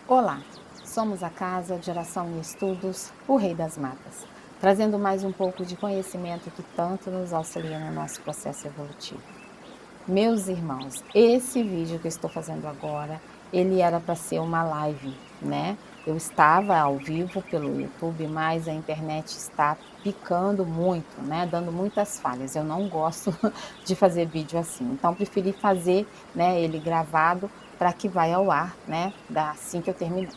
Olá, somos a Casa de Oração e Estudos, o Rei das Matas, trazendo mais um pouco de conhecimento que tanto nos auxilia no nosso processo evolutivo. Meus irmãos, esse vídeo que eu estou fazendo agora, ele era para ser uma live, né? Eu estava ao vivo pelo YouTube, mas a internet está picando muito, né? Dando muitas falhas. Eu não gosto de fazer vídeo assim, então preferi fazer, né, ele gravado para que vai ao ar, né, assim que eu terminar.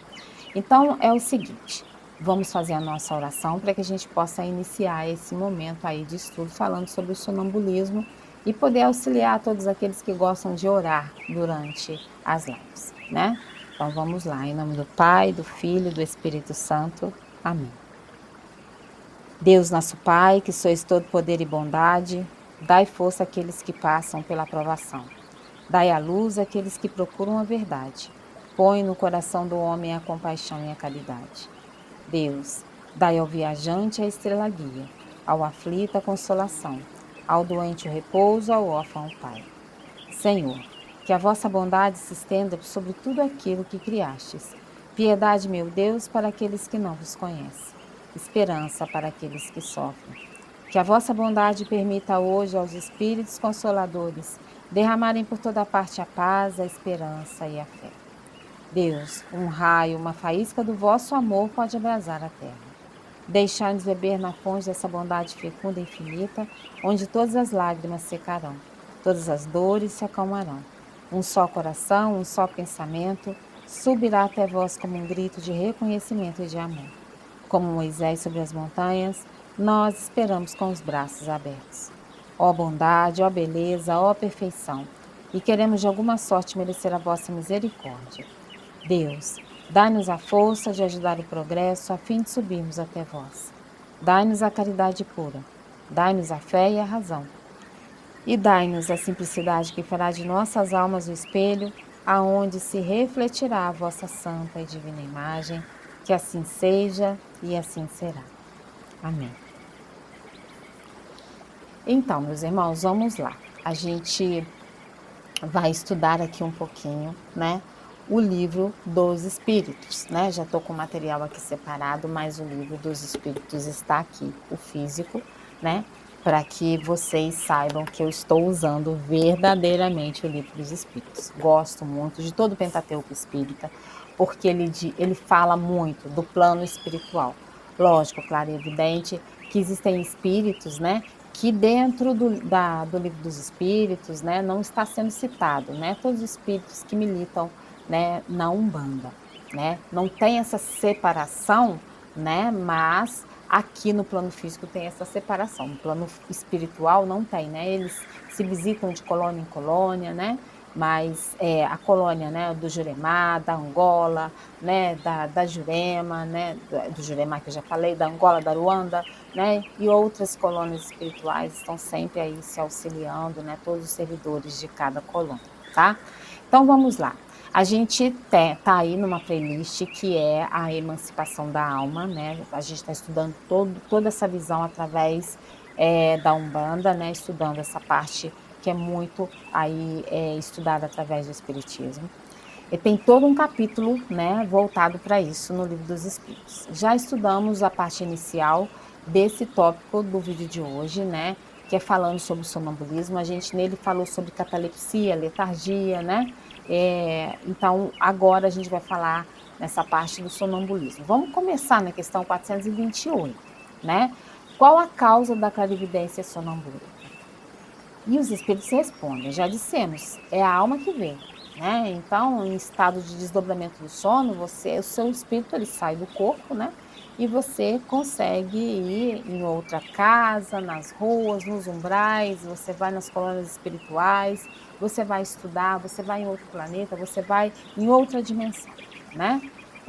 Então é o seguinte, vamos fazer a nossa oração para que a gente possa iniciar esse momento aí de estudo falando sobre o sonambulismo e poder auxiliar todos aqueles que gostam de orar durante as lives, né. Então vamos lá, em nome do Pai, do Filho e do Espírito Santo. Amém. Deus nosso Pai, que sois todo poder e bondade, dai força àqueles que passam pela provação. Dai à luz àqueles que procuram a verdade. Põe no coração do homem a compaixão e a caridade. Deus, dai ao viajante a estrela guia, ao aflito a consolação, ao doente o repouso, ao órfão o Pai. Senhor, que a vossa bondade se estenda sobre tudo aquilo que criastes. Piedade, meu Deus, para aqueles que não vos conhecem. Esperança para aqueles que sofrem. Que a vossa bondade permita hoje aos Espíritos Consoladores derramarem por toda parte a paz, a esperança e a fé. Deus, um raio, uma faísca do vosso amor pode abrasar a terra. Deixai-nos beber na fonte dessa bondade fecunda e infinita, onde todas as lágrimas secarão, todas as dores se acalmarão. Um só coração, um só pensamento, subirá até vós como um grito de reconhecimento e de amor. Como Moisés sobre as montanhas, nós esperamos com os braços abertos. Ó bondade, ó beleza, ó perfeição, e queremos de alguma sorte merecer a vossa misericórdia. Deus, dai-nos a força de ajudar o progresso a fim de subirmos até vós. Dai-nos a caridade pura, dai-nos a fé e a razão, e dai-nos a simplicidade que fará de nossas almas o espelho aonde se refletirá a vossa santa e divina imagem, que assim seja e assim será. Amém. Então, meus irmãos, vamos lá. A gente vai estudar aqui um pouquinho, né, o livro dos Espíritos, né? Já estou com o material aqui separado, mas o livro dos Espíritos está aqui, o físico, né? Para que vocês saibam que eu estou usando verdadeiramente o livro dos Espíritos. Gosto muito de todo o Pentateuco Espírita, porque ele fala muito do plano espiritual. Lógico, claro e evidente que existem espíritos, né, que dentro do Livro dos Espíritos, né, não está sendo citado, né, todos os espíritos que militam, né, na Umbanda, né, não tem essa separação, né, mas aqui no plano físico tem essa separação, no plano espiritual não tem, né, eles se visitam de colônia em colônia, né, mas, a colônia, né, do Juremá, da Angola, né, da Jurema, né, do Jurema que eu já falei, da Angola, da Ruanda, né, e outras colônias espirituais estão sempre aí se auxiliando, né, todos os servidores de cada colônia, tá? Então vamos lá. A gente tá aí numa playlist que é a emancipação da alma, né? A gente está estudando toda essa visão através da Umbanda, né? Estudando essa parte que é muito aí estudada através do Espiritismo. E tem todo um capítulo, né, voltado para isso no Livro dos Espíritos. Já estudamos a parte inicial desse tópico do vídeo de hoje, né, que é falando sobre o sonambulismo. A gente nele falou sobre catalepsia, letargia, né? Então agora a gente vai falar nessa parte do sonambulismo. Vamos começar na questão 428, né? Qual a causa da clarividência sonambúlica? E os espíritos respondem, já dissemos, é a alma que vê, né? Então, em estado de desdobramento do sono, o seu espírito ele sai do corpo, né? E você consegue ir em outra casa, nas ruas, nos umbrais, você vai nas colônias espirituais, você vai estudar, você vai em outro planeta, você vai em outra dimensão, né?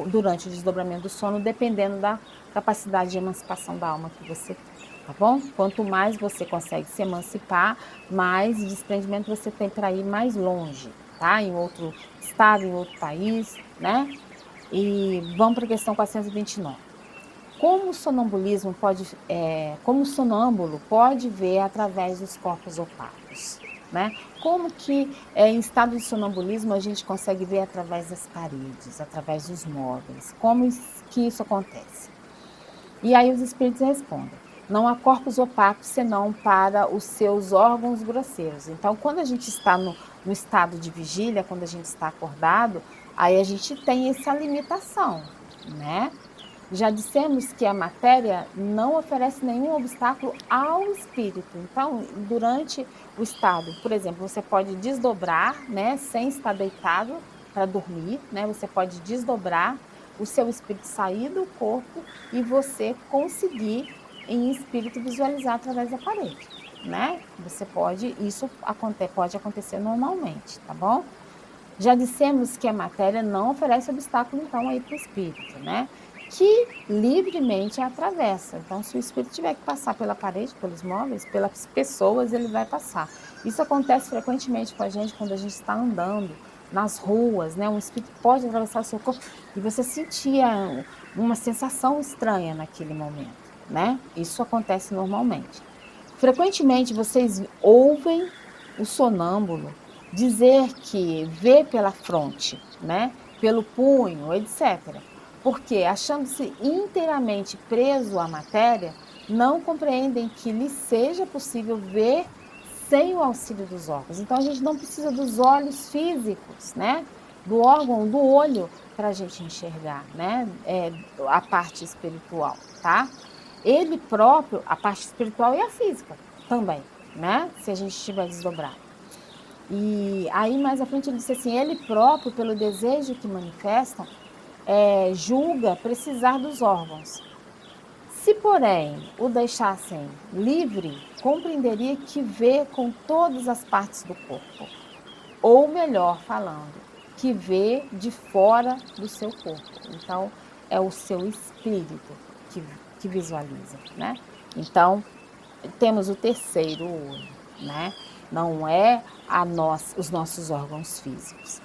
Durante o desdobramento do sono, dependendo da capacidade de emancipação da alma que você tem, tá bom? Quanto mais você consegue se emancipar, mais desprendimento você tem para ir mais longe, tá? Em outro estado, em outro país, né? E vamos para a questão 429. Como o sonâmbulo pode ver através dos corpos opacos? né? Como que em estado de sonambulismo a gente consegue ver através das paredes, através dos móveis? Como que isso acontece? E aí os espíritos respondem: não há corpos opacos senão para os seus órgãos grosseiros. Então, quando a gente está no estado de vigília, quando a gente está acordado, aí a gente tem essa limitação, né? Já dissemos que a matéria não oferece nenhum obstáculo ao espírito. Então, durante o estado, por exemplo, você pode desdobrar, né, sem estar deitado para dormir, né? Você pode desdobrar, o seu espírito sair do corpo e você conseguir em espírito visualizar através da parede, né? Você pode, pode acontecer normalmente, tá bom? Já dissemos que a matéria não oferece obstáculo, então, aí para o espírito, né? Que livremente a atravessa. Então, se o espírito tiver que passar pela parede, pelos móveis, pelas pessoas, ele vai passar. Isso acontece frequentemente com a gente quando a gente está andando nas ruas, né? Um espírito pode atravessar o seu corpo e você sentia uma sensação estranha naquele momento, né? Isso acontece normalmente. Frequentemente vocês ouvem o sonâmbulo dizer que vê pela fronte, né, pelo punho, etc. Porque, achando-se inteiramente preso à matéria, não compreendem que lhe seja possível ver sem o auxílio dos órgãos. Então, a gente não precisa dos olhos físicos, né, do órgão do olho para a gente enxergar, né, a parte espiritual, tá? Ele próprio, a parte espiritual e a física também, né, se a gente estiver desdobrado. E aí, mais à frente, ele disse assim: ele próprio, pelo desejo que manifestam, julga precisar dos órgãos. Se, porém, o deixassem livre, compreenderia que vê com todas as partes do corpo, ou melhor falando, que vê de fora do seu corpo. Então, é o seu espírito que visualiza, né? Então, temos o terceiro olho, né? Não é os nossos órgãos físicos.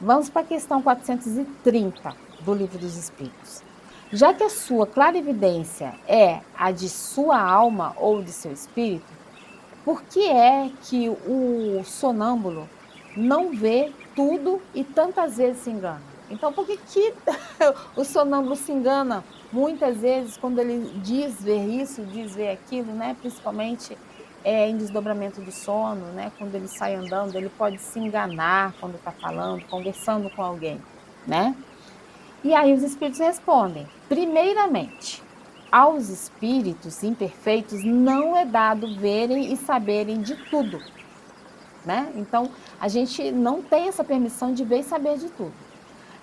Vamos para a questão 430 do Livro dos Espíritos. Já que a sua clarividência é a de sua alma ou de seu espírito, por que é que o sonâmbulo não vê tudo e tantas vezes se engana? Então, por que o sonâmbulo se engana muitas vezes quando ele diz ver isso, diz ver aquilo, né? Principalmente em desdobramento do sono, né? Quando ele sai andando, ele pode se enganar quando está falando, conversando com alguém, né? E aí os espíritos respondem: primeiramente, aos espíritos imperfeitos não é dado verem e saberem de tudo, né? Então, a gente não tem essa permissão de ver e saber de tudo.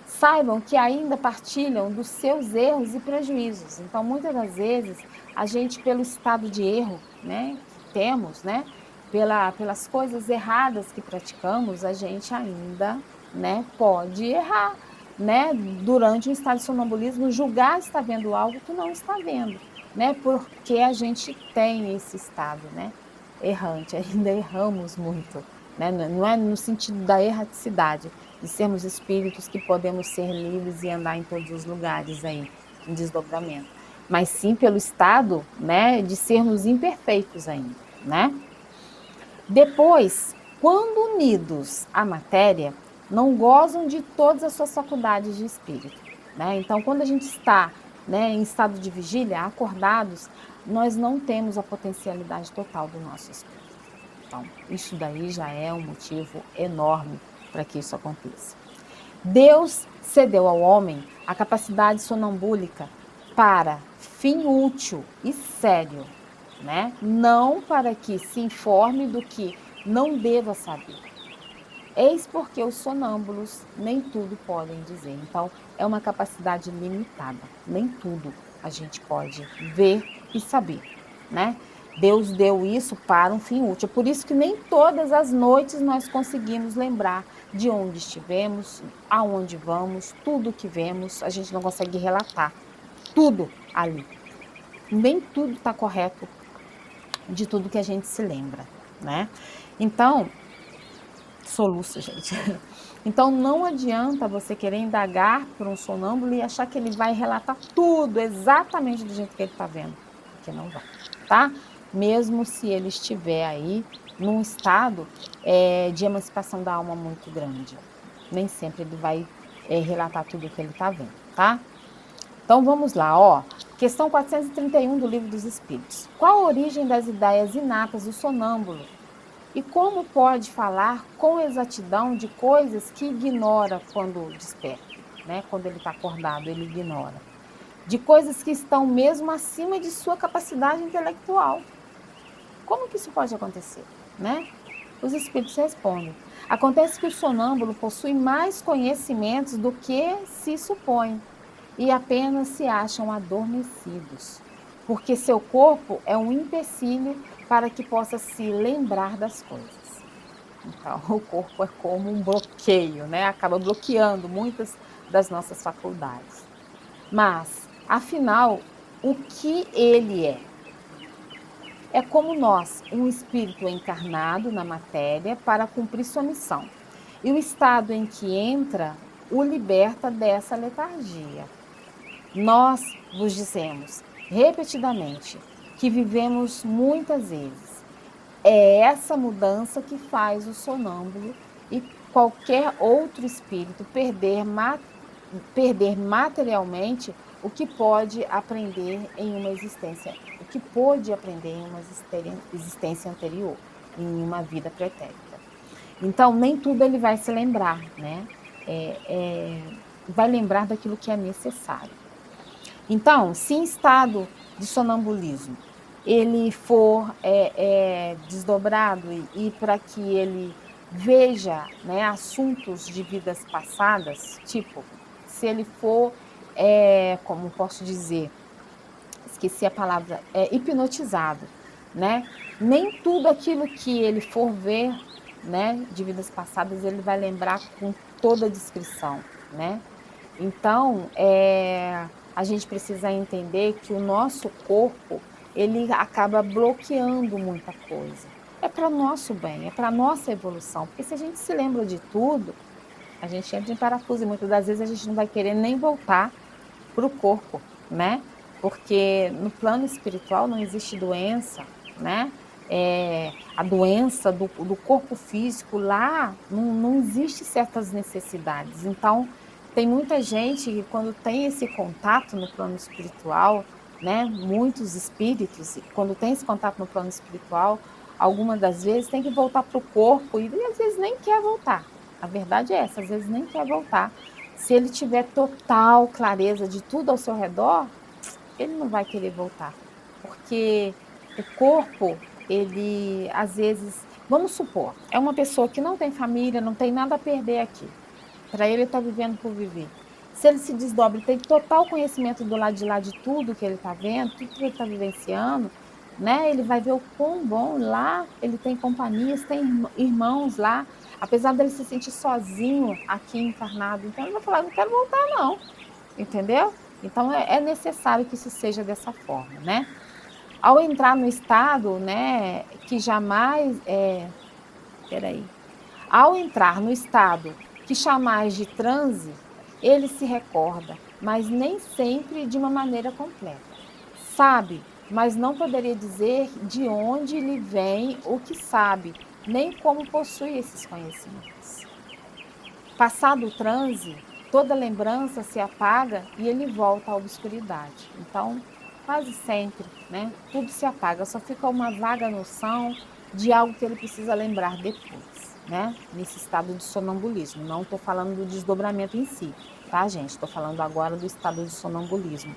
Saibam que ainda partilham dos seus erros e prejuízos. Então, muitas das vezes, a gente, pelo estado de erro, né, que temos, né, pelas coisas erradas que praticamos, a gente ainda, né, pode errar, né, durante um estado de sonambulismo, julgar estar vendo algo que não está vendo, né, porque a gente tem esse estado, né, errante, ainda erramos muito, né, não é no sentido da erraticidade, de sermos espíritos que podemos ser livres e andar em todos os lugares aí, em desdobramento, mas sim pelo estado, né, de sermos imperfeitos ainda, né? Depois, quando unidos à matéria, não gozam de todas as suas faculdades de espírito, né? Então, quando a gente está, né, em estado de vigília, acordados, nós não temos a potencialidade total do nosso espírito. Então, isso daí já é um motivo enorme para que isso aconteça. Deus cedeu ao homem a capacidade sonambúlica para fim útil e sério, né? Não para que se informe do que não deva saber. Eis porque os sonâmbulos nem tudo podem dizer. Então, é uma capacidade limitada. Nem tudo a gente pode ver e saber, né? Deus deu isso para um fim útil. Por isso que nem todas as noites nós conseguimos lembrar de onde estivemos, aonde vamos, tudo que vemos, a gente não consegue relatar tudo ali. Nem tudo está correto de tudo que a gente se lembra, né? Então, soluço, gente. Então, não adianta você querer indagar por um sonâmbulo e achar que ele vai relatar tudo exatamente do jeito que ele está vendo, porque não vai, tá? Mesmo se ele estiver aí, num estado de emancipação da alma muito grande. Nem sempre ele vai relatar tudo o que ele está vendo, tá? Então vamos lá, ó. Questão 431 do Livro dos Espíritos. Qual a origem das ideias inatas do sonâmbulo? E como pode falar com exatidão de coisas que ignora quando desperta, né? Quando ele está acordado, ele ignora. De coisas que estão mesmo acima de sua capacidade intelectual. Como que isso pode acontecer, né? Os espíritos respondem. Acontece que o sonâmbulo possui mais conhecimentos do que se supõe e apenas se acham adormecidos, porque seu corpo é um empecilho para que possa se lembrar das coisas. Então, o corpo é como um bloqueio, né? Acaba bloqueando muitas das nossas faculdades. Mas, afinal, o que ele é? É como nós, um espírito encarnado na matéria para cumprir sua missão. E o estado em que entra o liberta dessa letargia. Nós vos dizemos repetidamente que vivemos muitas vezes. É essa mudança que faz o sonâmbulo e qualquer outro espírito perder materialmente o que pode aprender em uma existência, o que pôde aprender em uma existência anterior, em uma vida pretérita. Então, nem tudo ele vai se lembrar, né? Vai lembrar daquilo que é necessário. Então, se em estado de sonambulismo ele for desdobrado e para que ele veja, né, assuntos de vidas passadas, tipo, se ele for, como posso dizer, esqueci a palavra, hipnotizado, né? Nem tudo aquilo que ele for ver, né, de vidas passadas, ele vai lembrar com toda a descrição, né? Então, a gente precisa entender que o nosso corpo, ele acaba bloqueando muita coisa. É para o nosso bem, é para a nossa evolução, porque se a gente se lembra de tudo, a gente entra em parafuso e muitas das vezes a gente não vai querer nem voltar para o corpo, né? Porque no plano espiritual não existe doença, né? A doença do corpo físico lá não existe certas necessidades. Então, tem muita gente que quando tem esse contato no plano espiritual, né? Muitos espíritos, quando tem esse contato no plano espiritual, algumas das vezes tem que voltar para o corpo e às vezes nem quer voltar. A verdade é essa, às vezes nem quer voltar. Se ele tiver total clareza de tudo ao seu redor, ele não vai querer voltar. Porque o corpo, ele às vezes, vamos supor, é uma pessoa que não tem família, não tem nada a perder aqui. Para ele está vivendo por viver. Se ele se desdobra e tem total conhecimento do lado de lá de tudo que ele está vendo, tudo que ele está vivenciando, né? Ele vai ver o quão bom lá ele tem companhias, tem irmãos lá, apesar dele se sentir sozinho aqui encarnado. Então ele vai falar, não quero voltar não, entendeu? Então é necessário que isso seja dessa forma, né? Ao entrar no estado, né, que jamais peraí. Ao entrar no estado que chamais de transe, ele se recorda, mas nem sempre de uma maneira completa. Sabe, mas não poderia dizer de onde lhe vem o que sabe, nem como possui esses conhecimentos. Passado o transe, toda lembrança se apaga e ele volta à obscuridade. Então, quase sempre, né? Tudo se apaga, só fica uma vaga noção de algo que ele precisa lembrar depois, né? Nesse estado de sonambulismo. Não estou falando do desdobramento em si, tá, gente? Estou falando agora do estado de sonambulismo.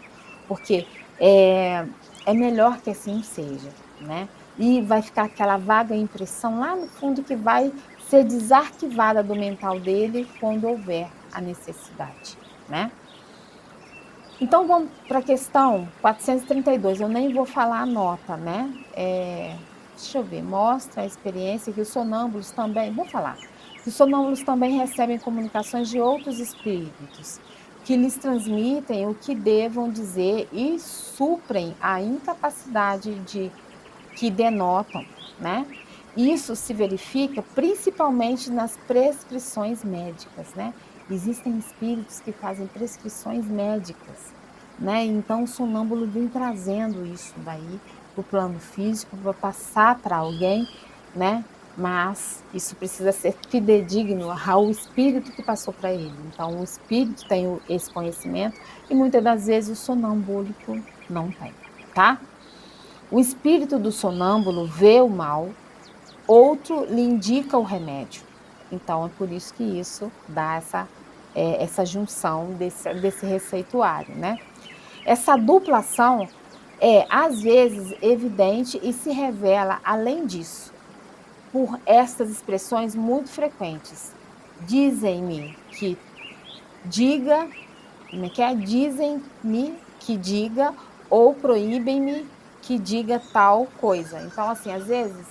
Porque é melhor que assim seja, né? E vai ficar aquela vaga impressão lá no fundo que vai ser desarquivada do mental dele quando houver a necessidade, né? Então vamos para a questão 432. Eu nem vou falar a nota, né? Deixa eu ver. Mostra a experiência que os sonâmbulos também. Vou falar. Que os sonâmbulos também recebem comunicações de outros espíritos que lhes transmitem o que devam dizer e suprem a incapacidade que denotam, né? Isso se verifica principalmente nas prescrições médicas, né? Existem espíritos que fazem prescrições médicas, né? Então o sonâmbulo vem trazendo isso daí para o plano físico, para passar para alguém, né? mas isso precisa ser fidedigno ao espírito que passou para ele. Então, o espírito tem esse conhecimento e muitas das vezes o sonâmbulico não tem, tá? O espírito do sonâmbulo vê o mal, outro lhe indica o remédio. Então, é por isso que isso dá essa junção desse receituário, né? Essa dupla ação é, às vezes, evidente e se revela, além disso, por estas expressões muito frequentes. Dizem-me que diga, como é que é? Dizem-me que diga ou proíbem-me que diga tal coisa. Então, assim, às vezes,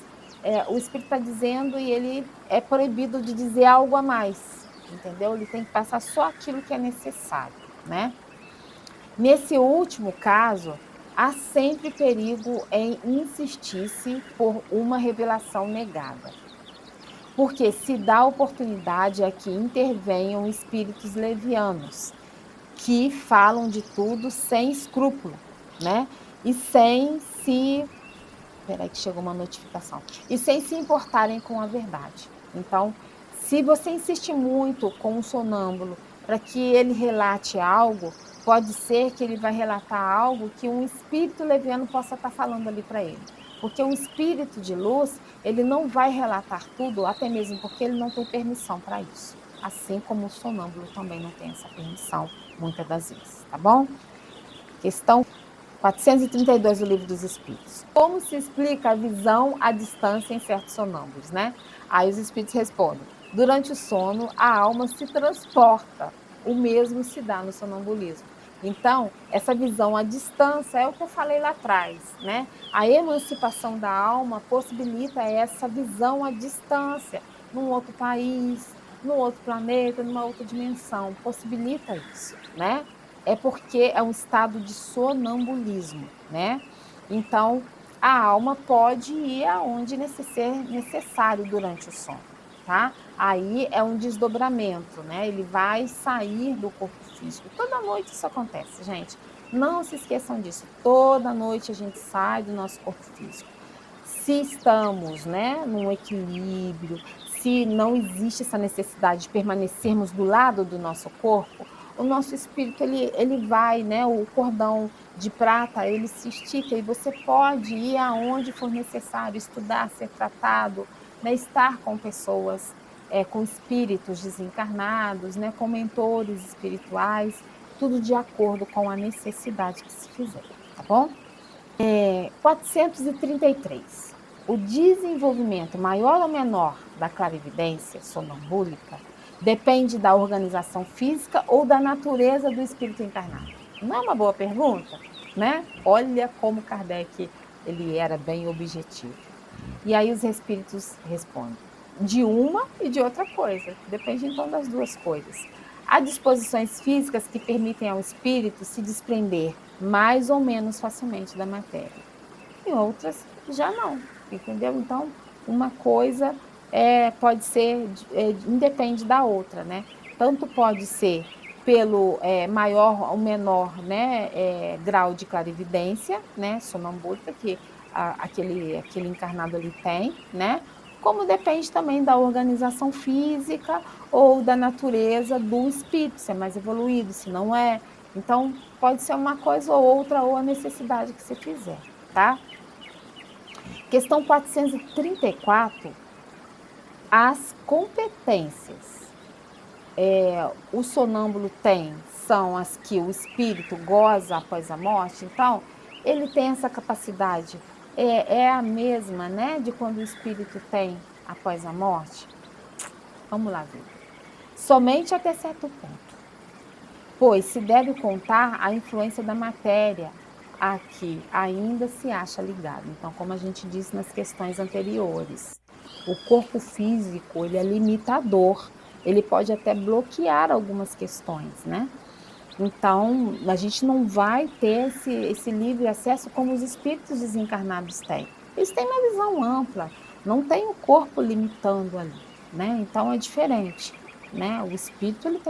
o espírito está dizendo e ele é proibido de dizer algo a mais, entendeu? Ele tem que passar só aquilo que é necessário, né? Nesse último caso, há sempre perigo em insistir-se por uma revelação negada, porque se dá oportunidade a que intervenham espíritos levianos, que falam de tudo sem escrúpulo, né? E sem se. Espera aí que chegou uma notificação. E sem se importarem com a verdade. Então, se você insiste muito com o sonâmbulo para que ele relate algo, pode ser que ele vai relatar algo que um espírito leviano possa estar falando ali para ele. Porque um espírito de luz, ele não vai relatar tudo, até mesmo porque ele não tem permissão para isso. Assim como o sonâmbulo também não tem essa permissão, muitas das vezes, tá bom? Questão 432 do Livro dos Espíritos. Como se explica a visão à distância em certos sonâmbulos, né? Aí os espíritos respondem: durante o sono, a alma se transporta. O mesmo se dá no sonambulismo. Então, essa visão à distância é o que eu falei lá atrás, né? A emancipação da alma possibilita essa visão à distância, num outro país, num outro planeta, numa outra dimensão. Possibilita isso, né? É porque é um estado de sonambulismo, né? Então, a alma pode ir aonde necessário durante o sono, tá? Aí é um desdobramento, né? Ele vai sair do corpo físico. Toda noite isso acontece, gente. Não se esqueçam disso. Toda noite a gente sai do nosso corpo físico. Se estamos, né, num equilíbrio, se não existe essa necessidade de permanecermos do lado do nosso corpo, o nosso espírito ele vai, né, o cordão de prata, ele se estica e você pode ir aonde for necessário, estudar, ser tratado, né, estar com pessoas, com espíritos desencarnados, né, com mentores espirituais, tudo de acordo com a necessidade que se fizer, tá bom? 433. O desenvolvimento maior ou menor da clarividência sonambúlica depende da organização física ou da natureza do espírito encarnado? Não é uma boa pergunta, né? Olha como Kardec ele era bem objetivo. E aí os espíritos respondem: de uma e de outra coisa. Depende então das duas coisas. Há disposições físicas que permitem ao espírito se desprender mais ou menos facilmente da matéria e outras já não, entendeu? Então, uma coisa pode ser, independe da outra, né? Tanto pode ser pelo maior ou menor, né, grau de clarividência, né, sonambúlica, que aquele encarnado ali tem, né? Como depende também da organização física ou da natureza do espírito, se é mais evoluído, se não é. Então, pode ser uma coisa ou outra, ou a necessidade que você fizer, tá? Questão 434, as competências o sonâmbulo tem são as que o espírito goza após a morte, então ele tem essa capacidade, é a mesma, né, de quando o espírito tem após a morte? Vamos lá ver. Somente até certo ponto, pois se deve contar a influência da matéria a que ainda se acha ligado. Então, como a gente disse nas questões anteriores, o corpo físico ele é limitador, ele pode até bloquear algumas questões, né? Então, a gente não vai ter esse livre acesso como os espíritos desencarnados têm. Eles têm uma visão ampla, não tem o corpo limitando ali, né? Então é diferente, né? O espírito ele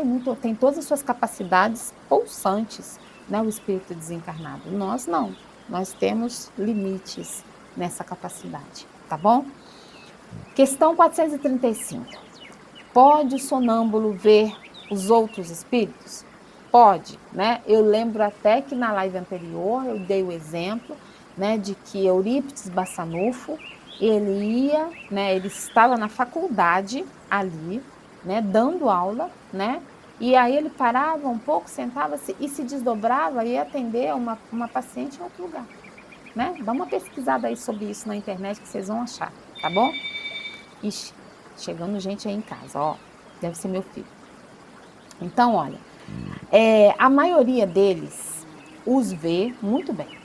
tem todas as suas capacidades pulsantes, né? O espírito desencarnado. Nós não, nós temos limites nessa capacidade, tá bom? Questão 435. Pode o sonâmbulo ver os outros espíritos? Pode, né? Eu lembro até que na live anterior eu dei o exemplo, né, de que Eurípides Bassanufo, ele estava na faculdade ali, né, dando aula, né? E aí ele parava um pouco, sentava-se e se desdobrava e ia atender uma paciente em outro lugar, né? Dá uma pesquisada aí sobre isso na internet que vocês vão achar, tá bom? Ixi, chegando gente aí em casa, ó, deve ser meu filho. Então, olha, a maioria deles os vê muito bem,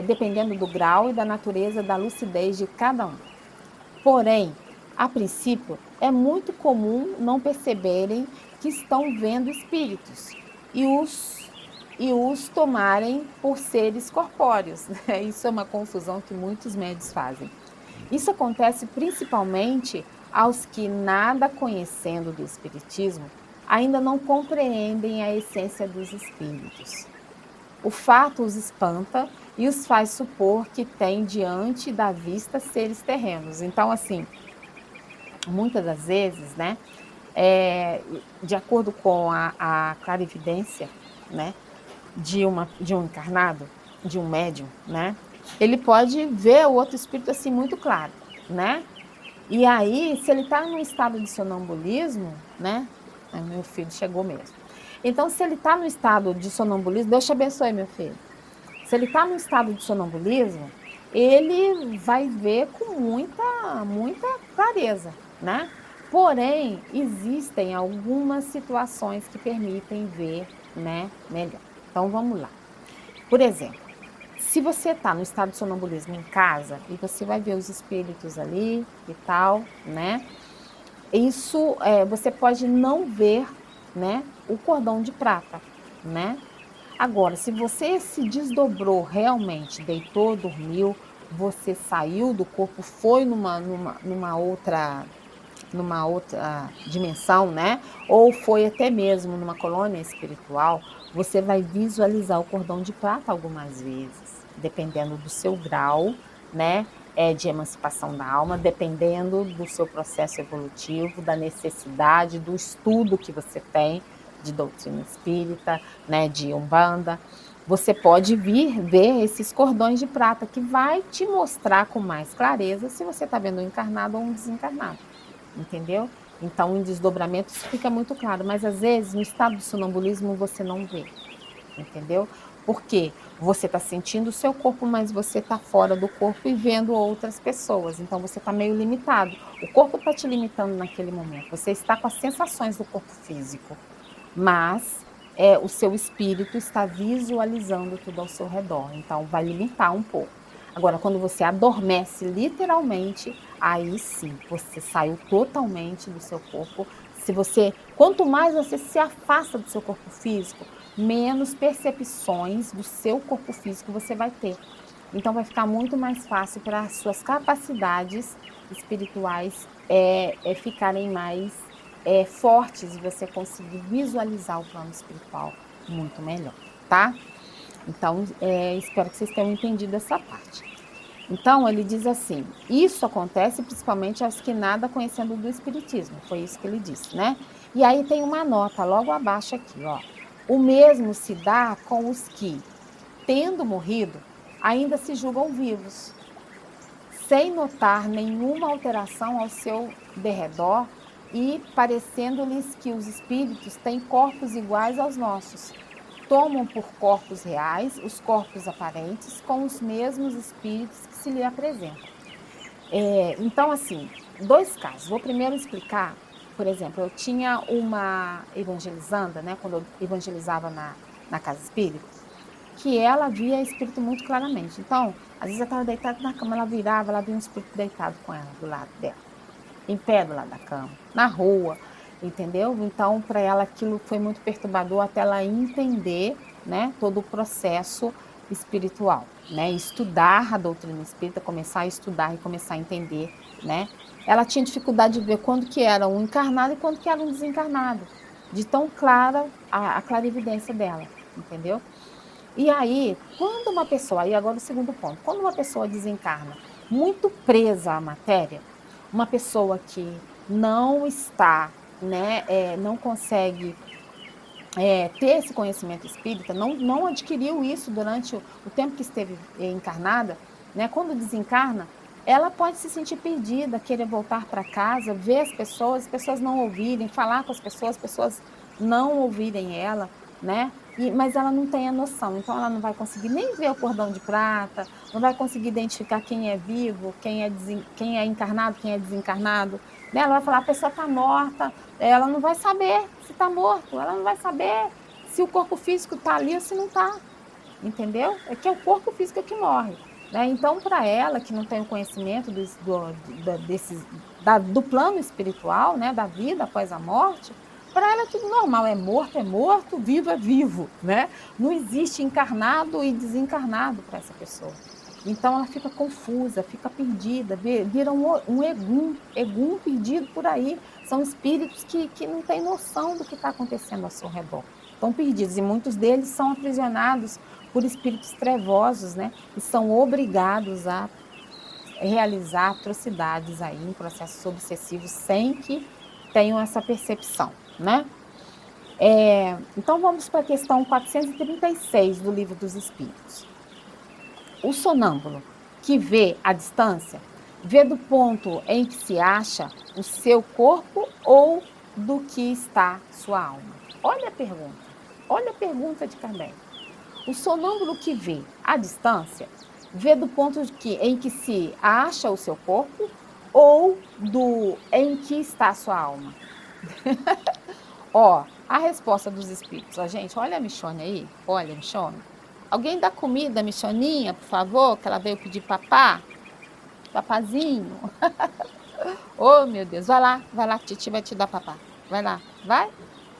dependendo do grau e da natureza da lucidez de cada um. Porém, a princípio, é muito comum não perceberem que estão vendo espíritos e os tomarem por seres corpóreos, né? Isso é uma confusão que muitos médios fazem. Isso acontece principalmente aos que, nada conhecendo do espiritismo, ainda não compreendem a essência dos espíritos. O fato os espanta e os faz supor que têm diante da vista seres terrenos. Então, assim, muitas das vezes, né, de acordo com a clarividência, né, de um encarnado, de um médium, né, ele pode ver o outro espírito assim muito claro, né? E aí, se ele está num estado de sonambulismo, né? Meu filho chegou mesmo. Então, se ele está no estado de sonambulismo, Deus te abençoe, meu filho. Se ele está no estado de sonambulismo, ele vai ver com muita clareza, né? Porém, existem algumas situações que permitem ver, né, melhor. Então, vamos lá. Por exemplo, se você está no estado de sonambulismo em casa e você vai ver os espíritos ali e tal, né? Isso, você pode não ver, né, o cordão de prata, né? Agora, se você se desdobrou realmente, deitou, dormiu, você saiu do corpo, foi numa outra dimensão, né? Ou foi até mesmo numa colônia espiritual, você vai visualizar o cordão de prata algumas vezes, dependendo do seu grau, né? De emancipação da alma, dependendo do seu processo evolutivo, da necessidade, do estudo que você tem de doutrina espírita, né? De Umbanda. Você pode vir ver esses cordões de prata que vai te mostrar com mais clareza se você está vendo um encarnado ou um desencarnado. Entendeu? Então, em desdobramento isso fica muito claro, mas às vezes no estado de sonambulismo você não vê, entendeu? Porque você está sentindo o seu corpo, mas você está fora do corpo e vendo outras pessoas, então você está meio limitado. O corpo está te limitando naquele momento, você está com as sensações do corpo físico, mas o seu espírito está visualizando tudo ao seu redor, então vai limitar um pouco. Agora, quando você adormece literalmente, aí sim, você saiu totalmente do seu corpo. Quanto mais você se afasta do seu corpo físico, menos percepções do seu corpo físico você vai ter. Então, vai ficar muito mais fácil para as suas capacidades espirituais ficarem mais fortes e você conseguir visualizar o plano espiritual muito melhor, tá? Então, espero que vocês tenham entendido essa parte. Então, ele diz assim: isso acontece principalmente aos que nada conhecendo do espiritismo, foi isso que ele disse, né? E aí tem uma nota logo abaixo aqui, ó. O mesmo se dá com os que, tendo morrido, ainda se julgam vivos, sem notar nenhuma alteração ao seu derredor e parecendo-lhes que os espíritos têm corpos iguais aos nossos. Tomam por corpos reais os corpos aparentes com os mesmos espíritos que se lhe apresentam. Então, assim, dois casos. Vou primeiro explicar, por exemplo, eu tinha uma evangelizanda, né, quando eu evangelizava na casa espírita, que ela via espírito muito claramente. Então, às vezes eu estava deitada na cama, ela virava, ela via um espírito deitado com ela, do lado dela, em pé do lado da cama, na rua, entendeu? Então, para ela aquilo foi muito perturbador até ela entender, né, todo o processo espiritual, né? Estudar a doutrina espírita, começar a estudar e começar a entender, né? Ela tinha dificuldade de ver quando que era um encarnado e quando que era um desencarnado, de tão clara a clarividência dela, entendeu? E aí, quando uma pessoa, aí agora o segundo ponto, quando uma pessoa desencarna muito presa à matéria, uma pessoa que não está, né, não consegue ter esse conhecimento espírita, não adquiriu isso durante o tempo que esteve encarnada, né? Quando desencarna, ela pode se sentir perdida, querer voltar para casa, ver as pessoas não ouvirem, falar com as pessoas não ouvirem ela, né? Mas ela não tem a noção, então ela não vai conseguir nem ver o cordão de prata, não vai conseguir identificar quem é vivo, quem é encarnado, quem é desencarnado, né? Ela vai falar, a pessoa está morta, ela não vai saber se está morto, ela não vai saber se o corpo físico está ali ou se não está, entendeu? É que é o corpo físico que morre. Né? Então, para ela, que não tem o conhecimento do plano espiritual, né? Da vida após a morte, para ela é tudo normal, é morto, vivo é vivo. Né? Não existe encarnado e desencarnado para essa pessoa. Então ela fica confusa, fica perdida, vira um egum perdido por aí. São espíritos que não têm noção do que está acontecendo ao seu redor. Estão perdidos, e muitos deles são aprisionados por espíritos trevosos, né? E são obrigados a realizar atrocidades aí em processos obsessivos sem que tenham essa percepção, né? Então vamos para a questão 436 do Livro dos Espíritos. O sonâmbulo que vê à distância, vê do ponto em que se acha o seu corpo ou do que está sua alma? Olha a pergunta de Kardec. O sonâmbulo que vê à distância, vê do ponto em que se acha o seu corpo ou do em que está a sua alma? Ó, a resposta dos espíritos, ó, gente, olha a Michone aí, olha, Michone. Alguém dá comida, Michoninha, por favor, que ela veio pedir papá? Papazinho. Oh, meu Deus, vai lá, que Titi vai te dar papá. Vai lá, vai.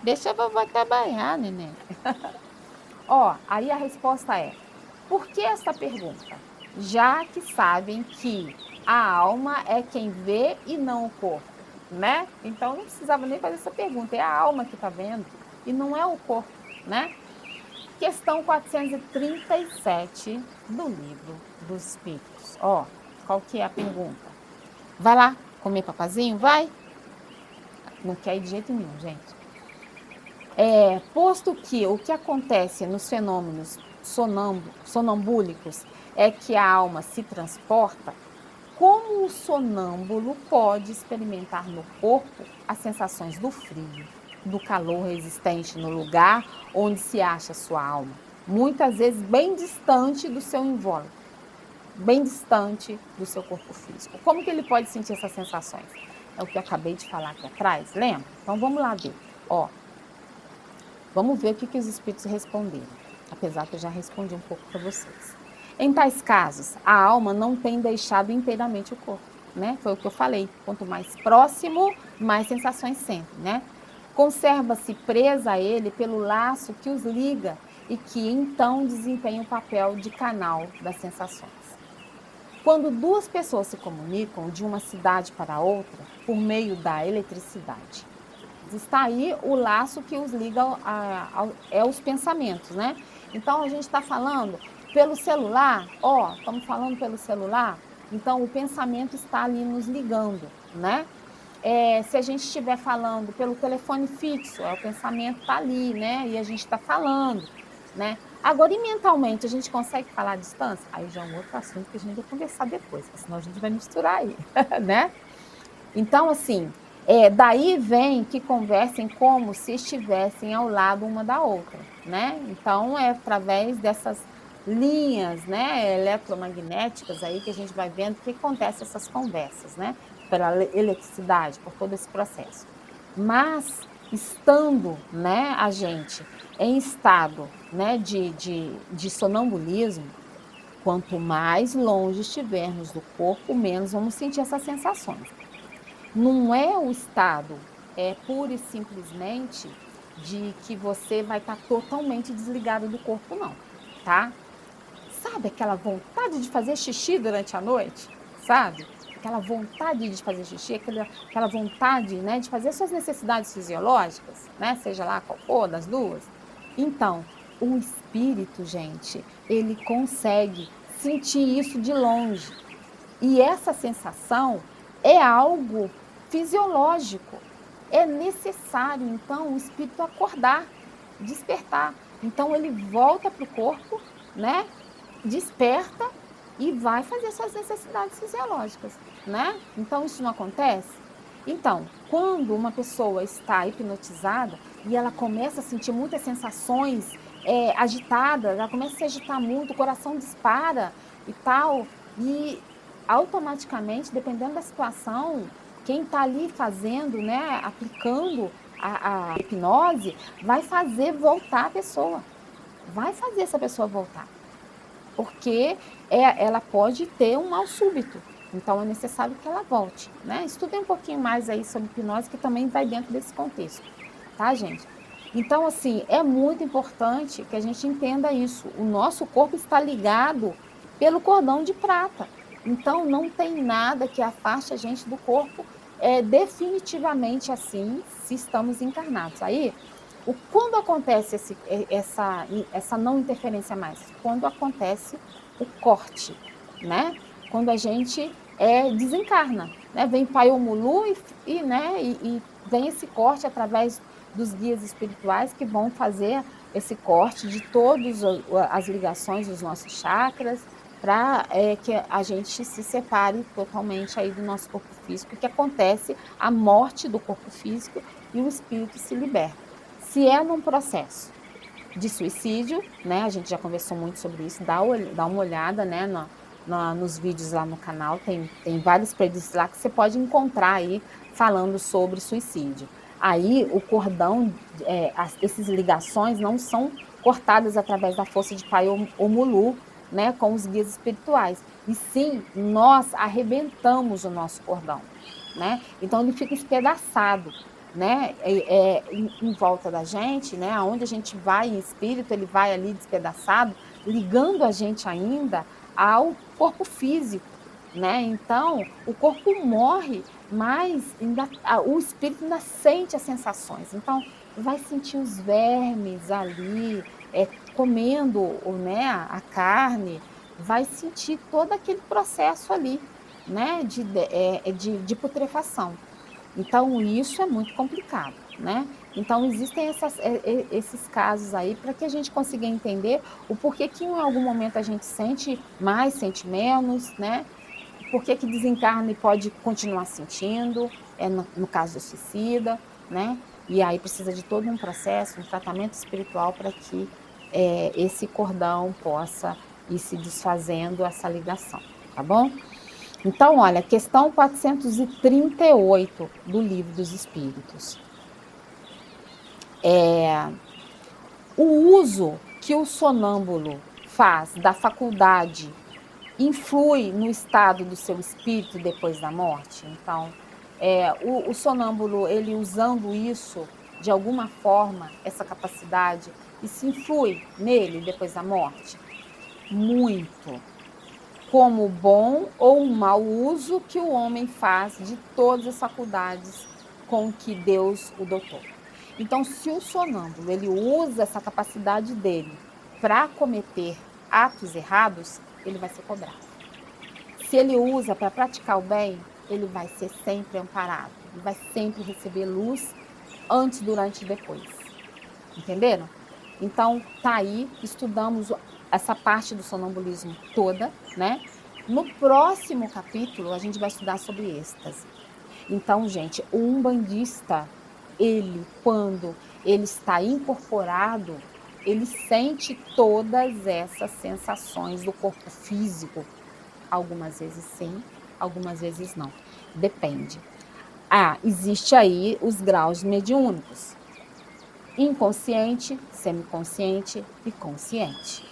Deixa a vovó trabalhar, neném. Ó, aí a resposta é, por que essa pergunta? Já que sabem que a alma é quem vê e não o corpo, né? Então não precisava nem fazer essa pergunta, é a alma que está vendo e não é o corpo, né? Questão 437 do Livro dos Espíritos. Ó, qual que é a pergunta? Vai lá comer papazinho? Vai? Não quer ir de jeito nenhum, gente. Posto que o que acontece nos fenômenos sonambúlicos é que a alma se transporta, como o sonâmbulo pode experimentar no corpo as sensações do frio, do calor resistente no lugar onde se acha sua alma, muitas vezes bem distante do seu invólucro, bem distante do seu corpo físico? Como que ele pode sentir essas sensações? É o que eu acabei de falar aqui atrás, lembra? Então vamos lá ver. Ó, vamos ver o que os espíritos responderam, apesar que eu já respondi um pouco para vocês. Em tais casos, a alma não tem deixado inteiramente o corpo, né? Foi o que eu falei. Quanto mais próximo, mais sensações sentem, né? Conserva-se presa a ele pelo laço que os liga e que então desempenha o papel de canal das sensações. Quando duas pessoas se comunicam de uma cidade para outra por meio da eletricidade, está aí o laço que os liga aos pensamentos, né? Então a gente está falando pelo celular, ó, estamos falando pelo celular, então o pensamento está ali nos ligando, né? Se a gente estiver falando pelo telefone fixo, o pensamento está ali, né? E a gente está falando, né? Agora, e mentalmente, a gente consegue falar à distância? Aí já é um outro assunto que a gente vai conversar depois, senão a gente vai misturar aí, né? Então, assim, daí vem que conversem como se estivessem ao lado uma da outra, né? Então, é através dessas linhas, né, eletromagnéticas aí que a gente vai vendo que acontece essas conversas, né? Pela eletricidade, por todo esse processo. Mas, estando, né, a gente em estado, né, de sonambulismo, quanto mais longe estivermos do corpo, menos vamos sentir essas sensações. Não é o estado pura e simplesmente de que você vai estar totalmente desligado do corpo, não, tá? Sabe aquela vontade de fazer xixi durante a noite? Sabe? Aquela vontade de fazer xixi, aquela vontade, né, de fazer suas necessidades fisiológicas, né? Seja lá qual for, das duas. Então, o espírito, gente, ele consegue sentir isso de longe. E essa sensação é algo fisiológico, é necessário, então, o espírito acordar, despertar. Então, ele volta para o corpo, né? Desperta e vai fazer suas necessidades fisiológicas, né? Então, isso não acontece? Então, quando uma pessoa está hipnotizada e ela começa a sentir muitas sensações agitadas, ela começa a se agitar muito, o coração dispara e tal, e automaticamente, dependendo da situação, quem está ali fazendo, né, aplicando a hipnose, vai fazer voltar a pessoa, vai fazer essa pessoa voltar, porque ela pode ter um mal súbito, então é necessário que ela volte, né? Estudem um pouquinho mais aí sobre hipnose, que também vai dentro desse contexto, tá, gente? Então, assim, é muito importante que a gente entenda isso. O nosso corpo está ligado pelo cordão de prata. Então, não tem nada que afaste a gente do corpo definitivamente assim, se estamos encarnados. Aí, quando acontece essa não interferência mais? Quando acontece o corte, né? Quando a gente desencarna, né? Vem Pai Omulu e vem esse corte através dos guias espirituais que vão fazer esse corte de todas as ligações dos nossos chakras, para que a gente se separe totalmente aí do nosso corpo físico, que acontece a morte do corpo físico e o espírito se liberta. Se é num processo de suicídio, né? A gente já conversou muito sobre isso, dá uma olhada, né, nos vídeos lá no canal, tem vários playlists lá que você pode encontrar aí falando sobre suicídio. Aí o cordão, essas ligações não são cortadas através da força de Pai Omulu, né, com os guias espirituais, e sim, nós arrebentamos o nosso cordão, né? Então ele fica espedaçado, né, em volta da gente, né, aonde a gente vai em espírito, ele vai ali despedaçado, ligando a gente ainda ao corpo físico, né? Então, o corpo morre, mas o espírito ainda sente as sensações. Então, vai sentir os vermes ali, comendo, né, a carne, vai sentir todo aquele processo ali, né, de putrefação. Então, isso é muito complicado, né? Então, existem esses casos aí para que a gente consiga entender o porquê que em algum momento a gente sente mais, sente menos, né? Por que desencarna e pode continuar sentindo, no caso do suicida, né? E aí precisa de todo um processo, um tratamento espiritual para que esse cordão possa ir se desfazendo essa ligação, tá bom? Então, olha, questão 438 do Livro dos Espíritos. O uso que o sonâmbulo faz da faculdade influi no estado do seu espírito depois da morte? Então, o sonâmbulo, ele usando isso, de alguma forma, essa capacidade, isso influi nele depois da morte? Muito. Como o bom ou o mau uso que o homem faz de todas as faculdades com que Deus o dotou. Então, se o sonâmbulo ele usa essa capacidade dele para cometer atos errados, ele vai ser cobrado. Se ele usa para praticar o bem, ele vai ser sempre amparado, ele vai sempre receber luz antes, durante e depois. Entenderam? Então, tá aí, estudamos essa parte do sonambulismo toda, né? No próximo capítulo, a gente vai estudar sobre êxtase. Então, gente, o umbandista, ele, quando ele está incorporado, ele sente todas essas sensações do corpo físico. Algumas vezes sim, algumas vezes não. Depende. Existe aí os graus mediúnicos. Inconsciente, semiconsciente e consciente.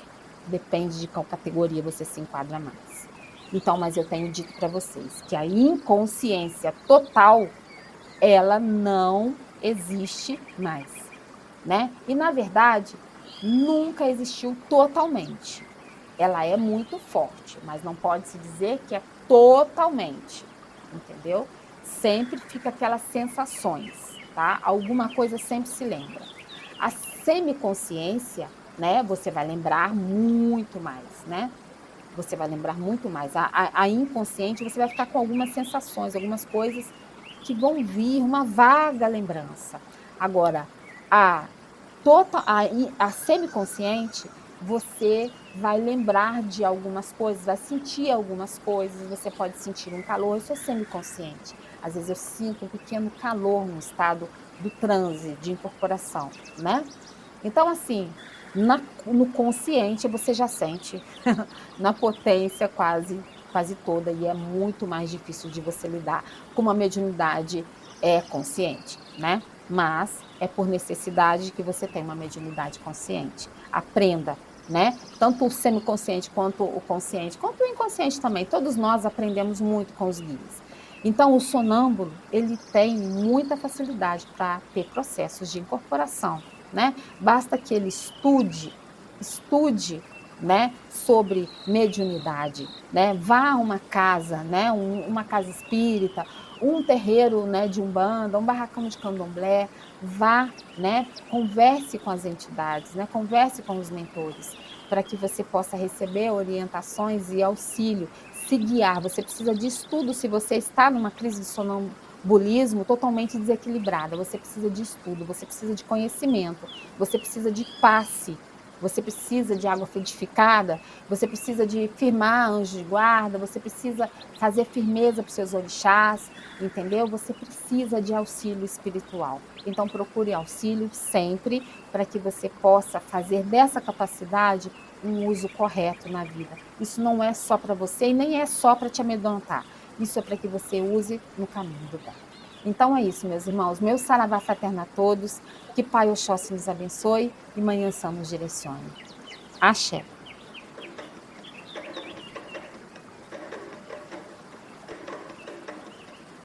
Depende de qual categoria você se enquadra mais. Então, mas eu tenho dito para vocês que a inconsciência total, ela não existe mais, né? E, na verdade, nunca existiu totalmente. Ela é muito forte, mas não pode se dizer que é totalmente, entendeu? Sempre fica aquelas sensações, tá? Alguma coisa sempre se lembra. A semiconsciência, né? Você vai lembrar muito mais, né? você vai lembrar muito mais. A inconsciente, você vai ficar com algumas sensações, algumas coisas que vão vir, uma vaga lembrança. Agora, a a semiconsciente, você vai lembrar de algumas coisas, vai sentir algumas coisas, você pode sentir um calor, eu sou semiconsciente. Às vezes eu sinto um pequeno calor no estado do transe, de incorporação, né. Então assim, no consciente você já sente na potência quase toda, e é muito mais difícil de você lidar com uma mediunidade, consciente, né. Mas é por necessidade que você tem uma mediunidade consciente. Aprenda, né, tanto o semiconsciente quanto o consciente, quanto o inconsciente também, todos nós aprendemos muito com os guias. Então o sonâmbulo, ele tem muita facilidade para ter processos de incorporação, né, basta que ele estude, né, sobre mediunidade, né, vá a uma casa, né, uma casa espírita, um terreiro, né, de umbanda, um barracão de candomblé, vá, né, converse com as entidades, né, converse com os mentores, para que você possa receber orientações e auxílio, se guiar. Você precisa de estudo se você está numa crise de sonambulismo totalmente desequilibrada, você precisa de estudo, você precisa de conhecimento, você precisa de passe, você precisa de água fluidificada, você precisa de firmar anjo de guarda, você precisa fazer firmeza para os seus orixás, entendeu? Você precisa de auxílio espiritual. Então procure auxílio sempre para que você possa fazer dessa capacidade um uso correto na vida. Isso não é só para você e nem é só para te amedrontar. Isso é para que você use no caminho do bem. Então é isso, meus irmãos. Meu saravá fraterno a todos. Que Pai Oxóssi nos abençoe e Manhã Sã nos direcione. Axé.